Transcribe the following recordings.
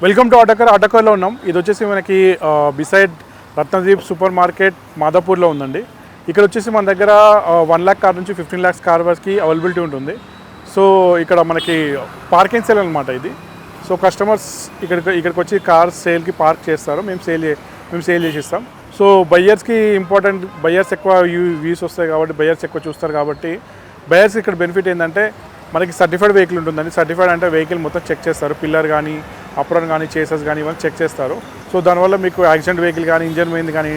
Welcome to ఆటోకర్లో ఉన్నాం. ఇది వచ్చేసి మనకి బిసైడ్ రత్నదీప్ సూపర్ మార్కెట్ మాదాపూర్లో ఉందండి. ఇక్కడ వచ్చేసి మన దగ్గర 1 lakh కార్ నుంచి 15 lakhs కార్ వరకు అవైలబిలిటీ ఉంటుంది. సో ఇక్కడ మనకి పార్కింగ్ సేల్ అనమాట ఇది. సో కస్టమర్స్ ఇక్కడికి వచ్చి కార్ సేల్కి పార్క్ చేస్తారు, మేము సేల్ చేసిస్తాం. సో బయ్యర్స్కి ఇంపార్టెంట్, బయ్యర్స్ ఎక్కువ వ్యూస్ వస్తాయి కాబట్టి బయ్యర్స్ ఎక్కువ చూస్తారు కాబట్టి బయ్యర్స్ ఇక్కడ బెనిఫిట్ ఏంటంటే మనకి సర్టిఫైడ్ వెహికల్ ఉంటుందండి. సర్టిఫైడ్ అంటే వెహికల్ మొత్తం చెక్ చేస్తారు, పిల్లర్ కానీ అప్రాన్ కానీ చేసెస్ కానీ ఇవన్నీ చెక్ చేస్తారు. సో దానివల్ల మీకు యాక్సిడెంట్ వెహికల్ కానీ, ఇంజన్ పోయింది కానీ,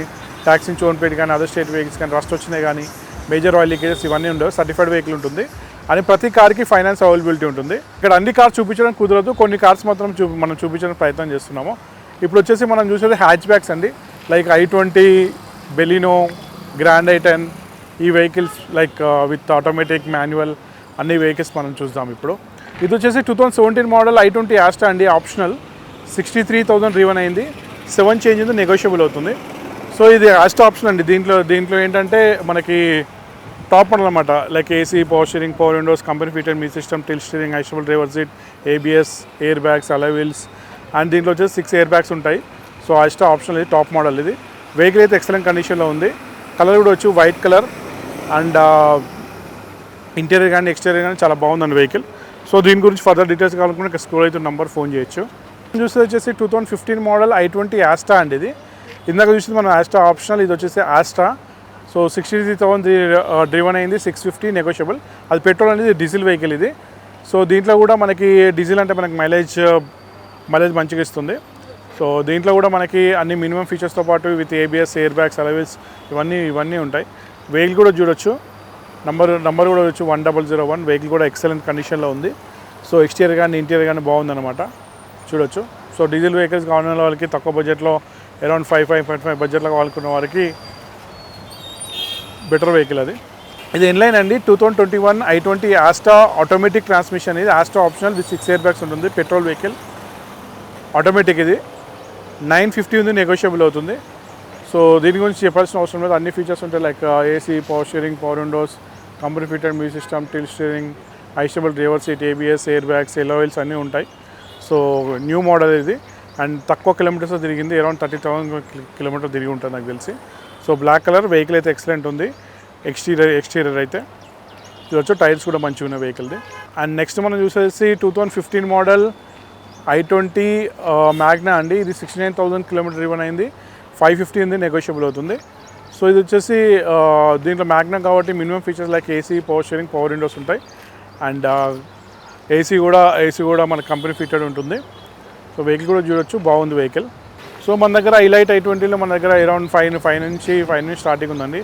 ట్యాక్స్ నుంచి ఓన్ పేడ్ కానీ, అదర్ స్టేట్ వెహికల్స్ కానీ, రస్ట్ వచ్చినాయి కానీ, మేజర్ ఆయిల్ లీకేజెస్ ఇవన్నీ ఉండవు. సర్టిఫైడ్ వెహికల్ ఉంటుంది అని ప్రతి కార్కి ఫైనాన్స్ అవైలబిలిటీ ఉంటుంది. ఇక్కడ అన్ని కార్స్ చూపించడం కుదరదు, కొన్ని కార్స్ మాత్రం మనం చూపించడానికి ప్రయత్నం చేస్తున్నాము. ఇప్పుడు వచ్చేసి మనం చూసేది హ్యాచ్ బ్యాక్స్ అండి, like i20, Baleno, grand i10 ఈ vehicles like with automatic manual అన్ని వెహికల్స్ మనం చూద్దాం. ఇప్పుడు ఇది వచ్చేసి 2017 మోడల్ i20 యాస్టా అండి, ఆప్షనల్. 63,000 రీవన్ అయింది, 7 చేంజ్ ఉంది, నెగోషియబుల్ అవుతుంది. సో ఇది యాస్టా ఆప్షన్ అండి. దీంట్లో ఏంటంటే మనకి టాప్ మోడల్ అనమాట, like AC, power steering, power windows, company fitted మీ సిస్టమ్, టిల్ స్టీరింగ్, ఐషబుల్ driver seat, ABS, air bags, alloy wheels and దీంట్లో వచ్చేసి 6 ఎయిర్ బ్యాగ్స్ ఉంటాయి. సో యాస్టా ఆప్షనల్, ఇది టాప్ మోడల్. ఇది వెహికల్ అయితే ఎక్సలెంట్ కండిషన్లో ఉంది. కలర్ కూడా వచ్చి వైట్ కలర్ అండ్ ఇంటీరియర్ కానీ ఎక్స్టీరియర్ కానీ చాలా బాగుందండి వెహికల్. సో దీని గురించి ఫర్దర్ డీటెయిల్స్ కావాలనుకుంటే ఇక్కడ స్క్రోల్ అయితే నెంబర్ ఫోన్ చేయొచ్చు. చూస్తే వచ్చేసి 2015 మోడల్ i20 యాస్టా అండి. ఇది ఇందాక చూసింది మనం యాస్టా ఆప్షనల్, ఇది వచ్చేసి యాస్టా. సో 63,000 డ్రివన్ అయింది, 650 నెగోషియబుల్. అది పెట్రోల్ అనేది డీజిల్ వెహికల్ ఇది. సో దీంట్లో కూడా మనకి డీజిల్ అంటే మనకి మైలేజ్ మంచిగా ఇస్తుంది. సో దీంట్లో కూడా మనకి అన్ని మినిమం ఫీచర్స్తో పాటు విత్ ఏబిఎస్, ఎయిర్ బ్యాగ్స్, అలవెల్స్ ఇవన్నీ ఉంటాయి. వెహికల్ కూడా చూడొచ్చు, నంబర్ కూడా వచ్చి 1001. వెహికల్ కూడా ఎక్సలెంట్ కండిషన్లో ఉంది. సో ఎక్స్టీరియర్ కానీ ఇంటీరియర్ కానీ బాగుందన్నమాట, చూడొచ్చు. సో డీజిల్ వెహికల్స్ కావాలన్న వాళ్ళకి తక్కువ బడ్జెట్లో అరౌండ్ 5.5 బడ్జెట్లో కావాలనుకున్న వారికి బెటర్ వెహికల్ అది. ఇది ఇన్లైన్ అండి, 2021 i20 యాస్టా ఆటోమేటిక్ ట్రాన్స్మిషన్. ఇది Asta optional with 6 air bags ఉంటుంది, పెట్రోల్ వెహికల్, ఆటోమేటిక్. ఇది 950 ఉంది, నెగోషియబుల్ అవుతుంది. సో దీని గురించి చెప్పాల్సిన అవసరం లేదు, అన్ని ఫీచర్స్ ఉంటాయి, like AC, power steering, power windows, company fitted music system, tilt steering, ఐషబుల్ driver seat, ABS, air bags, alloy wheels అన్నీ ఉంటాయి. సో న్యూ మోడల్ ఇది అండ్ తక్కువ కిలోమీటర్స్ తిరిగింది, అరౌండ్ 30,000 కిలోమీటర్ తిరిగి ఉంటుంది నాకు తెలిసి. సో బ్లాక్ కలర్ వెహికల్ అయితే ఎక్సలెంట్ ఉంది. ఎక్స్టీరియర్ అయితే చూడొచ్చు, టైర్స్ కూడా మంచిగా ఉన్నాయి వెహికల్ది. అండ్ నెక్స్ట్ మనం చూసేసి 2015 మోడల్ i20 మ్యాగ్నా అండి. ఇది 69,000 కిలోమీటర్ రివన్ అయింది, 550 ఉంది, నెగోషియబుల్ అవుతుంది. సో ఇది వచ్చేసి దీంట్లో మ్యాగ్నా కాబట్టి minimum features like AC, power steering, power Windows ఉంటాయి అండ్ ఏసీ కూడా మన కంపెనీ ఫిటెడ్ ఉంటుంది. సో వెహికల్ కూడా చూడొచ్చు, బాగుంది వెహికల్. సో మన దగ్గర ఇలైట్ i20లో మన దగ్గర అరౌండ్ 5 నుంచి స్టార్టింగ్ ఉందండి.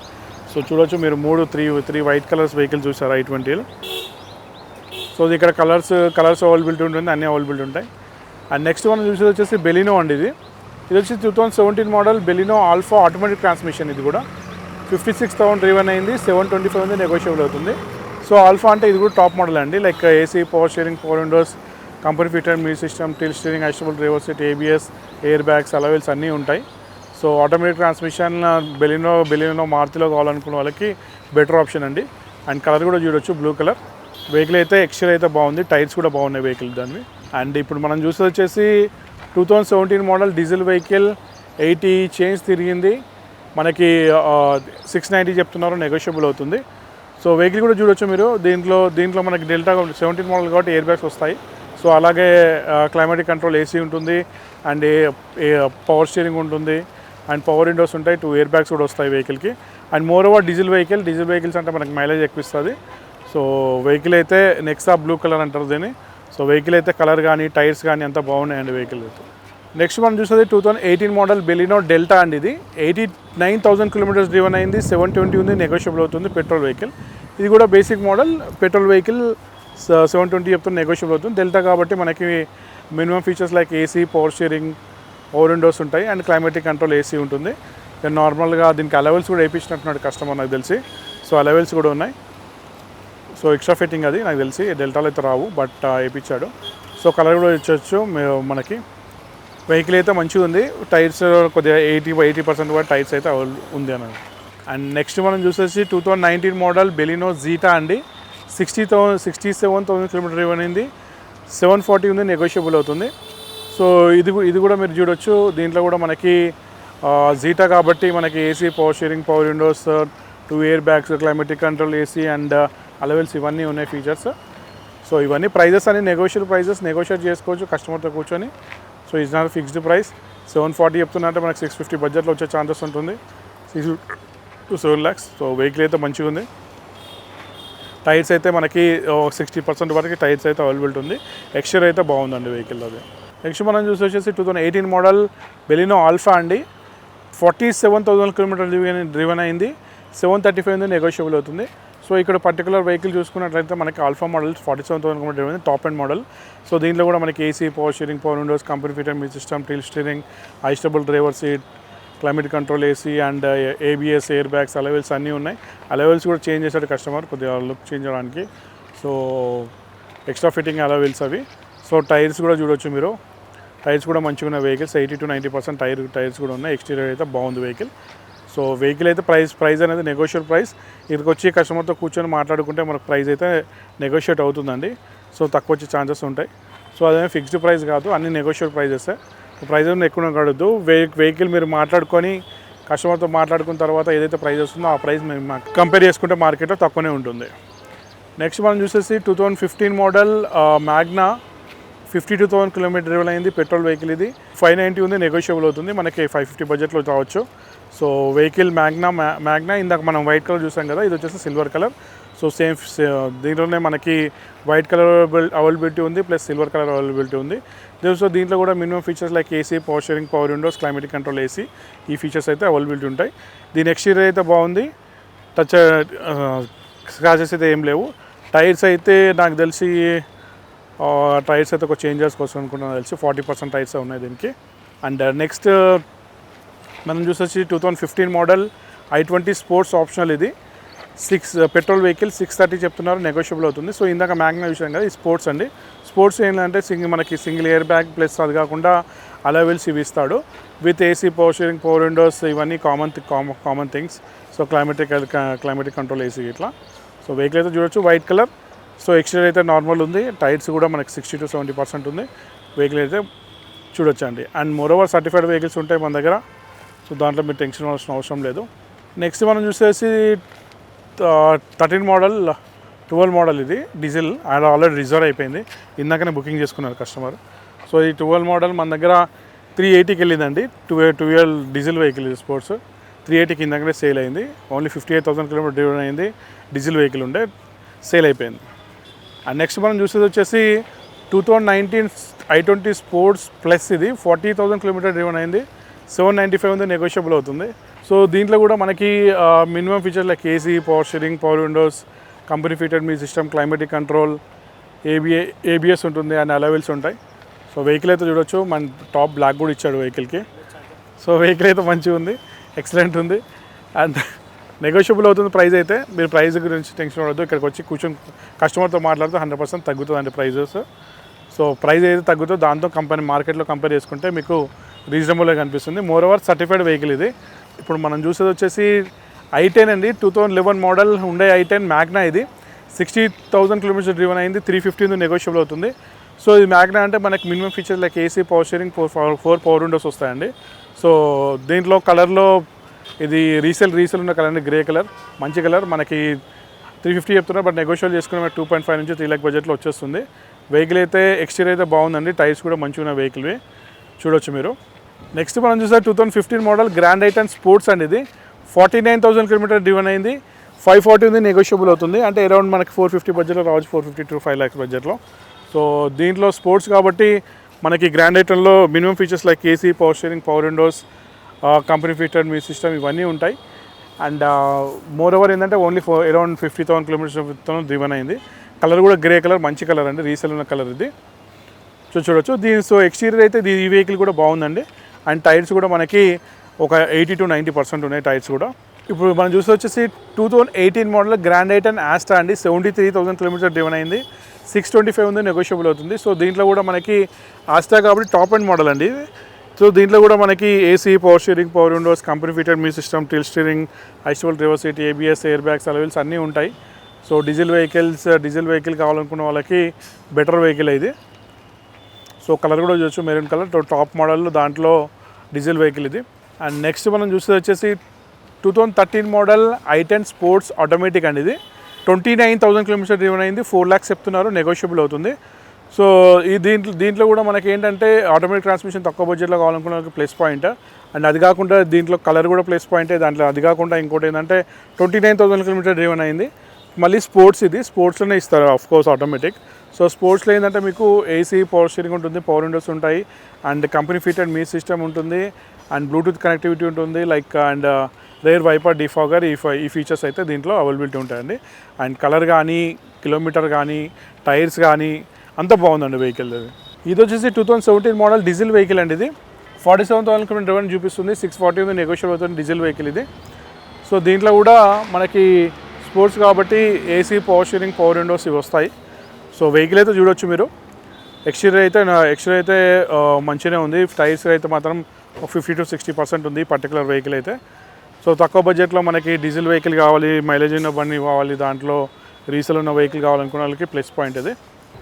సో చూడొచ్చు మీరు 3 వైట్ కలర్స్ వెహికల్ చూసారు i20లో. సో ఇక్కడ కలర్స్ అవైలబిలిటీ ఉంటుంది, అన్నీ అవైలబిలిటీ ఉంటాయి. అండ్ నెక్స్ట్ మనం చూసేది వచ్చేసి బెలినో అండి. ఇది వచ్చి 2017 model Baleno alpha automatic transmission. ఇది కూడా 56,000 డ్రివన్ అయింది, 725 ఉంది, నెగోషియబుల్ అవుతుంది. సో ఆల్ఫా అంటే ఇది కూడా టాప్ మోడల్ అండి, like AC, power steering, power windows, company fitted music system, tilt steering, ఐషబుల్ driver seat, ABS, air bags, alloy wheels అన్నీ ఉంటాయి. సో ఆటోమేటిక్ ట్రాన్స్మిషన్ బెలినో మారుతిలో కావాలనుకున్న వాళ్ళకి బెటర్ ఆప్షన్ అండి. అండ్ కలర్ కూడా చూడొచ్చు, బ్లూ కలర్. వెహికల్ అయితే ఎక్స్టీరియర్ అయితే బాగుంది, టైర్స్ కూడా బాగున్నాయి వెహికల్ దాన్ని. అండ్ ఇప్పుడు మనం చూసేది వచ్చేసి 2017 మోడల్ డీజిల్ వెహికల్, 80 చేంజ్ తిరిగింది, మనకి 690 చెప్తున్నారు, నెగోషియబుల్ అవుతుంది. సో వెహికల్ కూడా చూడొచ్చు మీరు. దీంట్లో మనకి డెల్టా 17 మోడల్ కాబట్టి ఎయిర్ బ్యాగ్స్ వస్తాయి. సో అలాగే క్లైమాటిక్ కంట్రోల్ ఏసీ ఉంటుంది అండ్ పవర్ స్టీరింగ్ ఉంటుంది అండ్ పవర్ విండోస్ ఉంటాయి, 2 ఎయిర్ బ్యాగ్స్ కూడా వస్తాయి వెహికల్కి. And more over diesel vehicles అంటే మనకి మైలేజ్ ఎక్కువ ఇస్తుంది. సో వెహికల్ అయితే నెక్సా బ్లూ కలర్ అంటారు దీన్ని. సో వెహికల్ అయితే కలర్ కానీ టైర్స్ కానీ అంతా బాగున్నాయండి వెహికల్ అయితే. నెక్స్ట్ మనం చూసేది 2018 మోడల్ బెలినో డెల్టా అండి. ఇది 89,000 కిలోమీటర్స్ డ్రివన్ అయింది, 720 ఉంది, నెగోషియబుల్ అవుతుంది, పెట్రోల్ వెహికల్. ఇది కూడా బేసిక్ మోడల్ పెట్రోల్ వెహికల్, 720 చెప్తుంది, నెగోషియబుల్ అవుతుంది. డెల్టా కాబట్టి మనకి minimum features like AC, power steering, power Windows ఉంటాయి అండ్ క్లైమాటిక్ కంట్రోల్ ఏసీ ఉంటుంది. నార్మల్గా దీనికి అలవెల్స్ కూడా వేయించినట్టున్నాడు కస్టమర్ నాకు తెలిసి. సో అలవెల్స్ కూడా ఉన్నాయి. సో ఎక్స్ట్రా ఫిట్టింగ్ అది నాకు తెలిసి, డెల్టాలో అయితే రావు బట్ వేయించాడు. సో కలర్ కూడా ఇచ్చొచ్చు మనకి. వెహికల్ అయితే మంచిగా ఉంది, టైర్స్ కొద్దిగా 80% కూడా టైర్స్ అయితే ఉంది అన్నది. అండ్ నెక్స్ట్ మనం చూసేసి 2019 మోడల్ బెలినో జీటా అండి. 67,000 కిలోమీటర్ రివన్ అయింది, 740 ఉంది, నెగోషియబుల్ అవుతుంది. సో ఇది కూడా మీరు చూడొచ్చు. దీంట్లో కూడా మనకి జీటా కాబట్టి మనకి AC, power steering, power Windows, 2 air bags, climatic control, AC and అలవెల్స్ ఇవన్నీ ఉన్నాయి ఫీచర్స్. సో ఇవన్నీ ప్రైజెస్ అని నెగోషియబుల్ ప్రైజెస్, నెగోషియేట్ చేసుకోవచ్చు కస్టమర్తో కూర్చొని. So it's not fixed price. 740 చెప్తున్నట్టే మనకి 650 బడ్జెట్లో వచ్చే ఛాన్సెస్ ఉంటుంది, 6 to 7 lakhs. సో వెహికల్ అయితే మంచిగా ఉంది. టైర్స్ అయితే మనకి 60% వరకు టైర్స్ అయితే అవైలబిలిటీ ఉంది. ఎక్స్టీరియర్ అయితే బాగుందండి వెహికల్ అది. నెక్స్ట్ మనం చూసి వచ్చేసి 2018 మోడల్ బెలినో ఆల్ఫా అండి. 47,000 కిలోమీటర్ డ్రివెన్ అయింది. 735 ఉంది, నెగోషియబుల్ అవుతుంది. సో ఇక్కడ పర్టికులర్ వెహికల్ చూసుకున్నట్లయితే మనకి alpha model 47,000 kilometre driven, top end model. So దీంట్లో కూడా మనకి AC, power steering, power windows, company fitted music system, tilt steering, adjustable driver seat, climate control, AC and ABS, air bags, alloy wheels అన్నీ ఉన్నాయి. Alloy wheels కూడా change చేశాడు customer కొద్దిగా look change చేయడానికి. So extra fitting alloy wheels అవి. So tyres కూడా చూడొచ్చు మీరు, టైర్స్ కూడా మంచిగా ఉన్న వెహికల్స్, 80 to 90% టైర్స్ కూడా ఉన్నాయి. ఎక్స్టీరియర్ అయితే బాగుంది వెహికల్. సో వెహికల్ అయితే ప్రైస్ అనేది నెగోషియబుల్ ప్రైస్. ఇక్కడికి వచ్చి కస్టమర్తో కూర్చొని మాట్లాడుకుంటే మనకు ప్రైస్ అయితే నెగోషియేట్ అవుతుందండి. సో తక్కువ వచ్చే ఛాన్సెస్ ఉంటాయి. సో అదే ఫిక్స్డ్ ప్రైస్ కాదు, అన్ని నెగోషియబుల్ ప్రైజెస్. ప్రైస్ ఎక్కువ కడద్దు. వెహికల్ మీరు మాట్లాడుకొని కస్టమర్తో మాట్లాడుకున్న తర్వాత ఏదైతే ప్రైస్ వస్తుందో ఆ ప్రైస్ మేము కంపేర్ చేసుకుంటే మార్కెట్లో తక్కువనే ఉంటుంది. నెక్స్ట్ మనం చూసేసి 2015 మోడల్ మ్యాగ్నా, 52,000 కిలోమీటర్ డ్రైవ్ అయింది. పెట్రోల్ వెహికల్ ఇది. 590 ఉంది, నెగోషియబుల్ అవుతుంది, మనకి 550 బడ్జెట్లో రావచ్చు. సో వెహికల్ మ్యాగ్నా ఇందాక మనం వైట్ కలర్ చూసాం కదా, ఇది వచ్చేసి సిల్వర్ కలర్. సో సేమ్ దీంట్లోనే మనకి వైట్ కలర్ అవైలబిలిటీ ఉంది, ప్లస్ సిల్వర్ కలర్ అవైలబిలిటీ ఉంది. సో దీంట్లో కూడా minimum features like AC, power steering, power Windows, climatic control, AC, ఈ ఫీచర్స్ అయితే అవైలబిలిటీ ఉంటాయి. దీని ఎక్స్టీరియర్ అయితే బాగుంది, టచ్ స్క్రాచెస్ అయితే ఏం లేవు. టైర్స్ అయితే నాకు తెలిసి టైర్స్ అయితే ఒక చేంజ్ చేసుకోవచ్చు అనుకుంటున్నాను, తెలిసి 40% టైర్స్ ఉన్నాయి దీనికి. అండ్ నెక్స్ట్ మనం చూసొచ్చి 2015 మోడల్ i20 స్పోర్ట్స్ ఆప్షనల్. ఇది పెట్రోల్ వెహికల్, 630 చెప్తున్నారు, నెగోషియబుల్ అవుతుంది. సో ఇందాక మ్యాగ్నా విషయం కదా, ఈ స్పోర్ట్స్ అండి. స్పోర్ట్స్ ఏంటంటే మనకి సింగిల్ ఎయిర్ బ్యాగ్, ప్లస్ అది కాకుండా అలవెల్స్ ఇవి ఇస్తాడు with AC, power steering, power windows, ఇవన్నీ common things. So climatic control, AC ఇట్లా. సో వెహికల్ అయితే చూడొచ్చు, వైట్ కలర్. సో ఎక్స్టీరియర్ అయితే నార్మల్ ఉంది, టైర్స్ కూడా మనకి 60 to 70% ఉంది. వెహికల్ అయితే చూడొచ్చు అండి. అండ్ మోరోవర్ సర్టిఫైడ్ వెహికల్స్ ఉంటాయి మన దగ్గర. సో దాంట్లో మీరు టెన్షన్ అవ్వాల్సిన అవసరం లేదు. నెక్స్ట్ మనం చూసేసి 13 మోడల్ 12 మోడల్ ఇది డీజిల్. ఆల్రెడీ రిజర్వ్ అయిపోయింది, ఇందాకనే బుకింగ్ చేసుకున్నారు కస్టమర్. సో ఈ 12 మోడల్ మన దగ్గర 380కి వెళ్ళిందండి. 12 డీజిల్ వెహికల్ ఇది, స్పోర్ట్స్. 380కి ఇందాకనే సేల్ అయింది. ఓన్లీ 58,000 కిలోమీటర్ డ్రైవ్ అయింది. డీజిల్ వెహికల్ ఉండే సేల్ అయిపోయింది. అండ్ నెక్స్ట్ మనం చూసేది వచ్చేసి 2019 i20 స్పోర్ట్స్ ప్లస్. ఇది 40,000 కిలోమీటర్ డ్రైవన్ అయింది. 795 ఉంది, నెగోషియబుల్ అవుతుంది. సో దీంట్లో కూడా మనకి minimum features like AC, power steering, power windows, company fitted music system, climatic control, ABS ఉంటుంది అండ్ అలవెల్స్ ఉంటాయి. సో వెహికల్ అయితే చూడొచ్చు, మన టాప్ బ్లాక్ కూడా ఇచ్చాడు వెహికల్కి. సో వెహికల్ అయితే మంచిగా ఉంది, ఎక్సలెంట్ ఉంది అండ్ నెగోషియబుల్ అవుతుంది ప్రైస్ అయితే. మీరు ప్రైస్ గురించి టెన్షన్ పడద్దు, ఇక్కడికి వచ్చి కూర్చొని కస్టమర్తో మాట్లాడితే 100% తగ్గుతుందండి ప్రైజెస్. సో ప్రైస్ ఏదైతే తగ్గుతుందో దాంతో మార్కెట్లో కంపేర్ చేసుకుంటే మీకు రీజనబుల్గా కనిపిస్తుంది. మోరోవర్ సర్టిఫైడ్ వెహికల్ ఇది. ఇప్పుడు మనం చూసేది వచ్చేసి i10 అండి, 2011 మోడల్ ఉండే i10 మ్యాగ్నా. ఇది 60,000 కిలోమీటర్స్ డ్రివెన్ అయింది. 350 నెగోషియబుల్ అవుతుంది. సో ఇది మ్యాగ్నా అంటే మనకి minimum features like AC, power steering, 4 power Windows వస్తాయండి. సో దీంట్లో కలర్లో ఇది రీసేల్ ఉన్న కలర్ అండి, గ్రే కలర్, మంచి కలర్. మనకి 350 చెప్తున్నారు, బట్ నెగోషియల్ చేసుకుని 2.5 నుంచి 3 lakh బడ్జెట్లో వచ్చేస్తుంది. వెహికల్ అయితే ఎక్స్టీరియర్ అయితే బాగుందండి, టైర్స్ కూడా మంచిగా ఉన్న వెహికల్వి చూడొచ్చు మీరు. నెక్స్ట్ మనం చూస్తే 2015 మోడల్ గ్రాండ్ i10 స్పోర్ట్స్ అండి. ఇది 49,000 కిలోమీటర్ డ్రివెన్ అయింది. 540 ఉంది, నెగోషియబుల్ అవుతుంది. అంటే అరౌండ్ మనకి 450 బడ్జెట్లో రావచ్చు, 450 to 5 lakhs బడ్జెట్లో. సో దీంట్లో స్పోర్ట్స్ కాబట్టి మనకి గ్రాండ్ i10లో minimum features like AC, power steering, power windows, company fitted music system ఇవన్నీ ఉంటాయి. అండ్ మోర్ ఓవర్ ఏంటంటే ఓన్లీ అరౌండ్ 50,000 కిలోమీటర్స్తో డ్రివెన్ అయింది. కలర్ కూడా గ్రే కలర్, మంచి కలర్ అండి, రీసేల్ ఉన్న కలర్ ఇది. చూడొచ్చు దీని. సో ఎక్స్టీరియర్ అయితే ఈ వెహికల్ కూడా బాగుందండి. అండ్ టైర్స్ కూడా మనకి ఒక 80 to 90% ఉన్నాయి టైర్స్ కూడా. ఇప్పుడు మనం చూసి వచ్చేసి 2018 మోడల్ గ్రాండ్ i10 ఆస్ట్రా అండి. 73,000 కిలోమీటర్ డ్రివెన్ అయింది. 625 ఉంది, నెగోషియబుల్ అవుతుంది. సో దీంట్లో కూడా మనకి ఆస్ట్రా కాబట్టి టాప్ ఎండ్ మోడల్ అండి. సో దీంట్లో కూడా మనకి AC, power steering, power windows, company fitted music system, tilt steering, adjustable driver seat, ABS, air bags, alloy wheels అన్నీ ఉంటాయి. సో డీజిల్ వెహికల్ కావాలనుకున్న వాళ్ళకి బెటర్ వెహికల్ ఇది. సో కలర్ కూడా చూడొచ్చు, మెరూన్ కలర్ టాప్ మోడల్ దాంట్లో డీజిల్ వెహికల్ ఇది. And next మనం చూస్తే వచ్చేసి 2013 మోడల్ i10 స్పోర్ట్స్ ఆటోమేటిక్ అండి. ఇది 29,000 కిలోమీటర్ డ్రివెన్ అయింది. 4 lakhs చెప్తున్నారు, నెగోషియబుల్ అవుతుంది. సో ఈ దీంట్లో కూడా మనకి ఏంటంటే ఆటోమేటిక్ ట్రాన్స్మిషన్ తక్కువ బడ్జెట్లో కావాలనుకున్న వాళ్ళకి ప్లస్ పాయింట్. అండ్ అది కాకుండా దీంట్లో కలర్ కూడా ప్లస్ పాయింటే. దాంట్లో అది కాకుండా ఇంకోటి ఏంటంటే 29,000 కిలోమీటర్ డ్రివెన్ అయింది. మళ్ళీ స్పోర్ట్స్, ఇది స్పోర్ట్స్లోనే ఇస్తారు ఆఫ్ కోర్స్ ఆటోమేటిక్. సో స్పోర్ట్స్లో ఏంటంటే మీకు ఏసీ, పవర్ స్టీరింగ్ ఉంటుంది, పవర్ విండోస్ ఉంటాయి, అండ్ కంపెనీ ఫిటెడ్ మీ సిస్టమ్ ఉంటుంది, అండ్ బ్లూటూత్ కనెక్టివిటీ ఉంటుంది అండ్ రేర్ వైపర్ డిఫాగర్, ఈ ఫీచర్స్ అయితే దీంట్లో అవైలబిలిటీ ఉంటాయండి. అండ్ కలర్ కానీ, కిలోమీటర్ కానీ, టైర్స్ కానీ అంత బాగుందండి వెహికల్. ఇది వచ్చేసి 2017 మోడల్ డీజిల్ వెహికల్ అండి. ఇది 47,000 కిలోమీటర్ డ్రైవెన్ చూపిస్తుంది. 640 ఉంది, నెగోషియబుల్ అవుతుంది డీజిల్ వెహికల్ ఇది. సో దీంట్లో కూడా మనకి స్పోర్ట్స్ కాబట్టి AC, power steering, power Windows ఇవి వస్తాయి. సో వెహికల్ అయితే చూడొచ్చు మీరు. ఎక్స్టీరియర్ అయితే మంచిగానే ఉంది. టైర్స్ అయితే మాత్రం 50 to 60% ఉంది పర్టికులర్ వెహికల్ అయితే. సో తక్కువ బడ్జెట్లో మనకి డీజిల్ వెహికల్ కావాలి, మైలేజ్ ఉన్న బండి కావాలి, దాంట్లో రీసెల్ ఉన్న వెహికల్ కావాలనుకున్న వాళ్ళకి ప్లస్ పాయింట్ ఇది.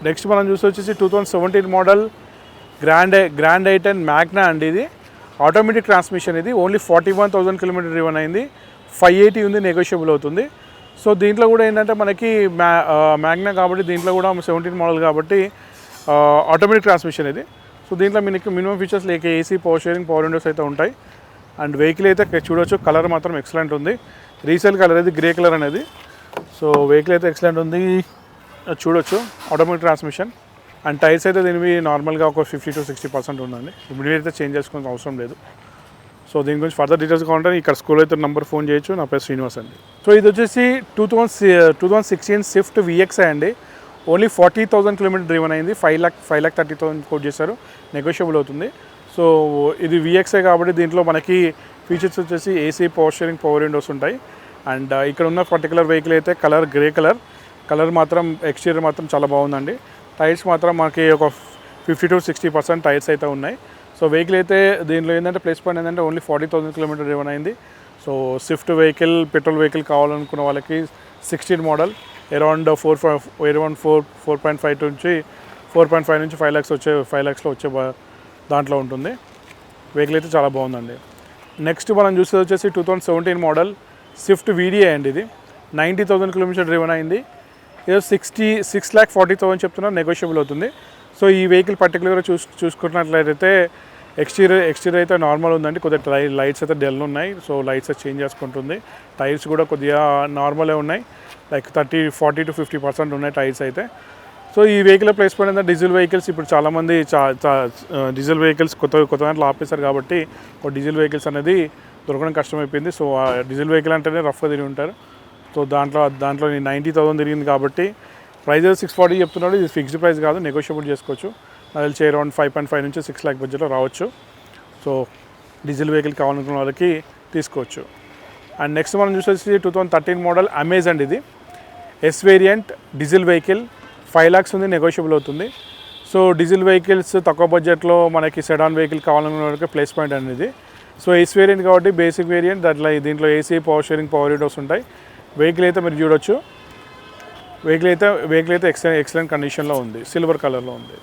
నెక్స్ట్ మనం చూసి వచ్చేసి 2017 మోడల్ గ్రాండ్ i10 మ్యాగ్నా అండి. ఇది ఆటోమేటిక్ ట్రాన్స్మిషన్. ఇది ఓన్లీ 41,000 కిలోమీటర్ డ్రివెన్ అయింది. 580 ఉంది, నెగోషియబుల్ అవుతుంది. సో దీంట్లో కూడా ఏంటంటే మనకి మ్యాగ్నా కాబట్టి దీంట్లో కూడా 17 మోడల్ కాబట్టి ఆటోమేటిక్ ట్రాన్స్మిషన్ ఇది. సో దీంట్లో మీకు మినిమం ఫీచర్స్ లేక AC, power steering, power Windows అయితే ఉంటాయి. అండ్ వెహికల్ అయితే చూడొచ్చు, కలర్ మాత్రం ఎక్సలెంట్ ఉంది. రీసేల్ కలర్ ఇది, గ్రే కలర్ అనేది. సో వెహికల్ అయితే ఎక్సలెంట్ ఉంది, చూడొచ్చు. Automatic transmission. అండ్ టైర్స్ అయితే దీనివి నార్మల్గా ఒక 50 to 60% ఉందండి. ఇమీడియట్ అయితే చేంజ్ చేసుకోవాల్సిన అవసరం లేదు. సో దీని గురించి ఫర్దర్ డీటెయిల్స్ కావాలంటే ఇక్కడ స్కూల్ అయితే నెంబర్ ఫోన్ చేయొచ్చు. నా పేరు శ్రీనివాస్ అండి. సో ఇది వచ్చేసి 2016 స్విఫ్ట్ VXI అండి. ఓన్లీ 40,000 కిలోమీటర్ డ్రివెన్ అయింది. 5,30,000 కోట్ చేశారు, నెగోషియబుల్ అవుతుంది. సో ఇది VXI కాబట్టి దీంట్లో మనకి ఫీచర్స్ వచ్చేసి AC, power steering, power Windows ఉంటాయి. అండ్ ఇక్కడ ఉన్న పర్టికులర్ వెహికల్ అయితే కలర్ గ్రే కలర్ మాత్రం ఎక్స్టీరియర్ మాత్రం చాలా బాగుందండి. టైర్స్ మాత్రం మనకి ఒక 50 to 60% టైర్స్ అయితే ఉన్నాయి. సో వెహికల్ అయితే దీంట్లో ఏంటంటే ప్లస్ పాయింట్ ఏంటంటే ఓన్లీ 40,000 కిలోమీటర్ డ్రివెన్ అయింది. So Swift vehicle, petrol vehicle కావాలనుకున్న వాళ్ళకి 16 మోడల్ అరౌండ్ 4.5 నుంచి 4.5 నుంచి 5 lakhs 5 lakhsలో వచ్చే దాంట్లో ఉంటుంది. వెహికల్ అయితే చాలా బాగుందండి. నెక్స్ట్ మనం చూసేది వచ్చేసి 2017 మోడల్ స్విఫ్ట్ VDI అండి. ఇది 90,000 కిలోమీటర్ డ్రివెన్ అయింది. ఏదో 6,40,000 చెప్తున్నారు, నెగోషియబుల్ అవుతుంది. సో ఈ వెహికల్ పర్టికులర్గా చూసుకున్నట్లయితే ఎక్స్టీరియర్ అయితే నార్మల్ ఉందండి. కొద్దిగా లైట్స్ అయితే డెల్ ఉన్నాయి. సో లైట్స్ అయితే చేంజ్ చేసుకుంటుంది. టైర్స్ కూడా కొద్దిగా నార్మలే ఉన్నాయి, లైక్ 40 to 50% ఉన్నాయి టైర్స్ అయితే. సో ఈ వెహికల్ ప్లేస్ పడిన డీజిల్ వెహికల్స్ ఇప్పుడు చాలామంది డీజిల్ వెహికల్స్ కొత్త దాంట్లో ఆపేశారు కాబట్టి డీజిల్ వెహికల్స్ అనేది దొరకడం కష్టమైపోయింది. సో ఆ డీజిల్ వెహికల్ అంటేనే రఫ్గా తిరిగి ఉంటారు. సో దాంట్లో 90,000 తిరిగింది కాబట్టి ప్రైస్ 640 చెప్తున్నాడు. ఇది ఫిక్స్డ్ ప్రైస్ కాదు, నెగోషియబుల్ చేసుకోవచ్చు. నాకు తెలిసి అరౌండ్ 5.5 నుంచి 6 lakh బడ్జెట్లో రావచ్చు. సో డీజిల్ వెహికల్ కావాలనుకున్న వాళ్ళకి తీసుకోవచ్చు. అండ్ నెక్స్ట్ మనం చూసేసి 2013 మోడల్ అమేజ్ అండి. ఇది yes variant diesel vehicle 5 lakhs ఉంది, నెగోషియబుల్ అవుతుంది. సో డీజిల్ వెహికల్స్ తక్కువ బడ్జెట్లో మనకి సెడాన్ వెహికల్ కావాలనుకున్న వాళ్ళకి ప్లస్ పాయింట్ అనేది. సో ఎస్ వేరియంట్ కాబట్టి బేసిక్ వేరియంట్, దీంట్లో AC, power steering, power Windows ఉంటాయి. వెహికల్ అయితే మీరు చూడొచ్చు. వెహికల్ అయితే ఎక్సలెంట్ కండిషన్లో ఉంది, సిల్వర్ కలర్లో ఉంది.